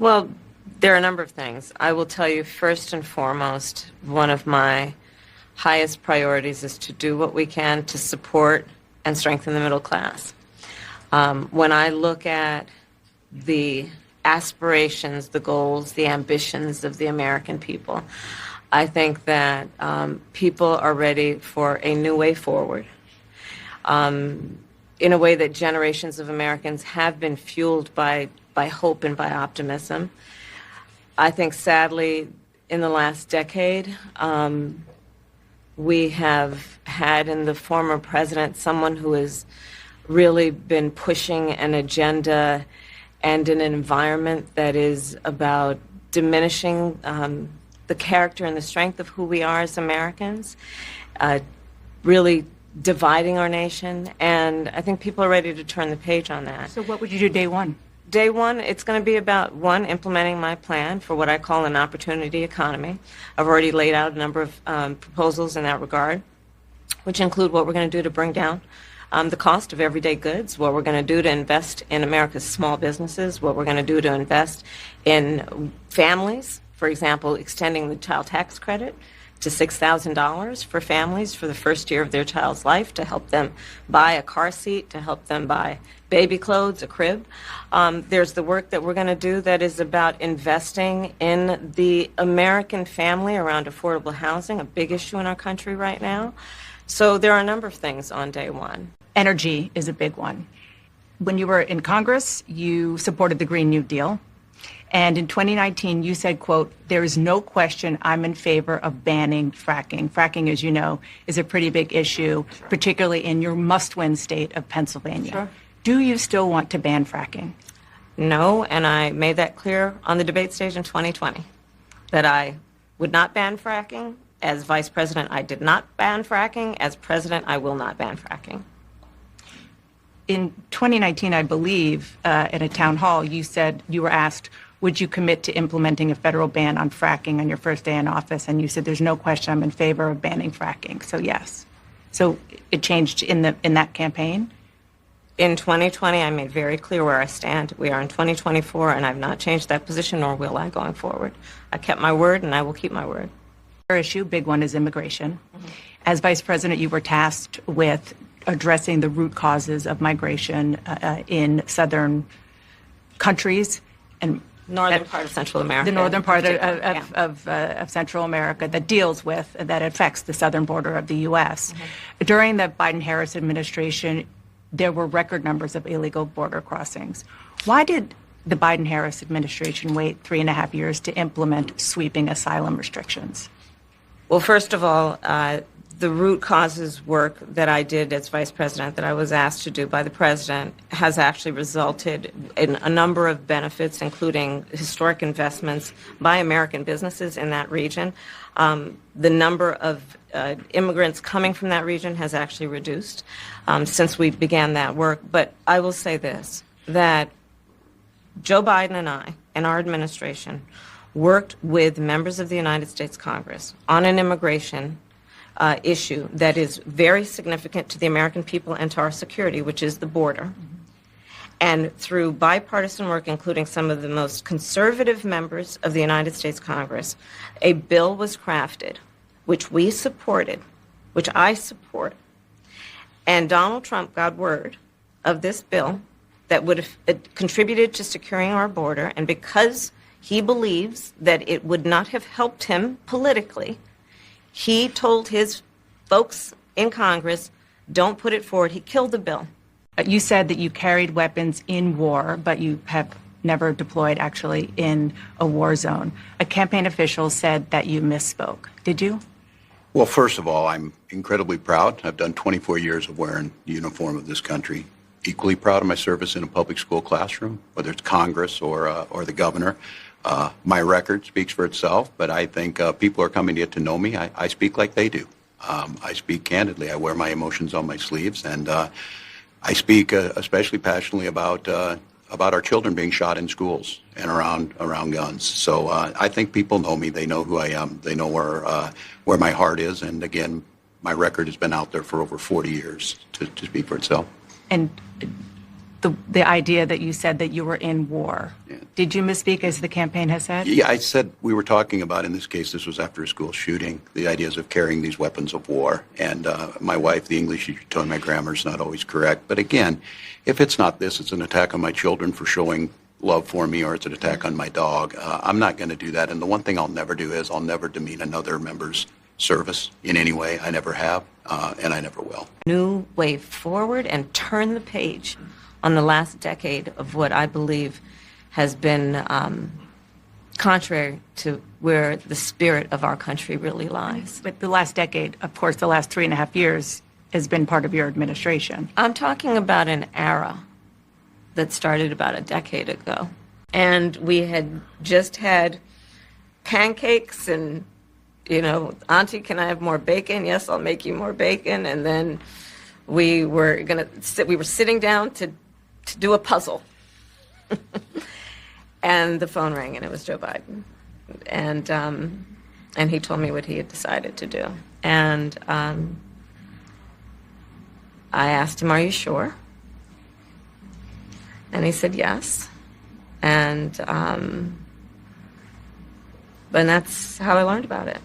Well, there are a number of things. I will tell you, first and foremost, one of my highest priorities is to do what we can to support and strengthen the middle class. When I look at the aspirations, the goals, the ambitions of the American people, I think that people are ready for a new way forward, in a way that generations of Americans have been fueled by hope and by optimism. I think, sadly, in the last decade, we have had in the former president someone who has really been pushing an agenda and in an environment that is about diminishing the character and the strength of who we are as Americans, really dividing our nation, and I think people are ready to turn the page on that. So what would you do day one? Day one, it's going to be about, one, implementing my plan for what I call an opportunity economy. I've already laid out a number of proposals in that regard, which include what we're going to do to bring down the cost of everyday goods, what we're going to do to invest in America's small businesses, what we're going to do to invest in families, for example, extending the child tax credit to $6,000 for families for the first year of their child's life, to help them buy a car seat, to help them buy baby clothes, a crib. There's the work that we're going to do that is about investing in the American family around affordable housing, a big issue in our country right now. So there are a number of things on day one. Energy is a big one. When you were in Congress, you supported the Green New Deal. And in 2019, you said, quote, "There is no question I'm in favor of banning fracking." Fracking, as you know, is a pretty big issue, sure, particularly in your must-win state of Pennsylvania. Sure. Do you still want to ban fracking? No, and I made that clear on the debate stage in 2020, that I would not ban fracking. As vice president, I did not ban fracking. As president, I will not ban fracking. In 2019, I believe, at a town hall, you said, you were asked, would you commit to implementing a federal ban on fracking on your first day in office? And you said, there's no question I'm in favor of banning fracking. So yes. So it changed in that campaign? In 2020, I made very clear where I stand. We are in 2024, and I've not changed that position, nor will I going forward. I kept my word, and I will keep my word. Our issue, big one, is immigration. Mm-hmm. As vice president, you were tasked with addressing the root causes of migration in southern countries and northern part of Central America. The northern part of Central America that deals with, that affects the southern border of the U.S. Mm-hmm. During the Biden-Harris administration, there were record numbers of illegal border crossings. Why did the Biden-Harris administration wait 3.5 years to implement sweeping asylum restrictions? Well, first of all, the root causes work that I did as vice president, that I was asked to do by the president, has actually resulted in a number of benefits, including historic investments by American businesses in that region. The number of immigrants coming from that region has actually reduced since we began that work. But I will say this, that Joe Biden and I and our administration worked with members of the United States Congress on an immigration issue that is very significant to the American people and to our security, which is the border. Mm-hmm. And through bipartisan work, including some of the most conservative members of the United States Congress, a bill was crafted, which we supported, which I support. And Donald Trump got word of this bill that would have contributed to securing our border, and because he believes that it would not have helped him politically, he told his folks in Congress, don't put it forward. He killed the bill. You said that you carried weapons in war, but you have never deployed actually in a war zone. A campaign official said that you misspoke. Did you? Well, first of all, I'm incredibly proud. I've done 24 years of wearing the uniform of this country. Equally proud of my service in a public school classroom, whether it's Congress or the governor. My record speaks for itself, but I think people are coming to get to know me. I speak like they do. I speak candidly. I wear my emotions on my sleeves, and I speak especially passionately about our children being shot in schools and around guns. So I think people know me. They know who I am. They know where my heart is. And again, my record has been out there for over 40 years to speak for itself. And the idea that you said that you were in war. Yeah. Did you misspeak, as the campaign has said? Yeah, I said we were talking about, in this case, this was after a school shooting, the ideas of carrying these weapons of war. And my wife, the English teacher, told me my grammar's not always correct. But again, if it's not this, it's an attack on my children for showing love for me, or it's an attack on my dog. I'm not going to do that. And the one thing I'll never do is I'll never demean another member's service in any way. I never have, and I never will. New way forward and turn the page on the last decade of what I believe has been contrary to where the spirit of our country really lies. But the last decade, of course, the last 3.5 years has been part of your administration. I'm talking about an era that started about a decade ago. And we had just had pancakes and, Auntie, can I have more bacon? Yes, I'll make you more bacon. And then we were sitting down to do a puzzle. And the phone rang, and it was Joe Biden. And he told me what he had decided to do. And I asked him, "Are you sure?" And he said yes. And that's how I learned about it.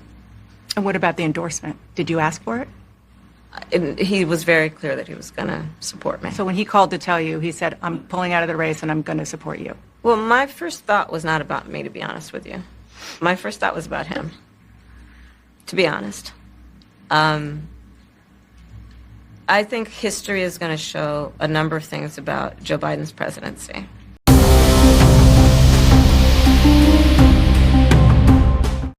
And what about the endorsement? Did you ask for it? And he was very clear that he was going to support me. So when he called to tell you, he said, "I'm pulling out of the race and I'm going to support you." Well, my first thought was not about me, to be honest with you. My first thought was about him, to be honest. I think history is going to show a number of things about Joe Biden's presidency.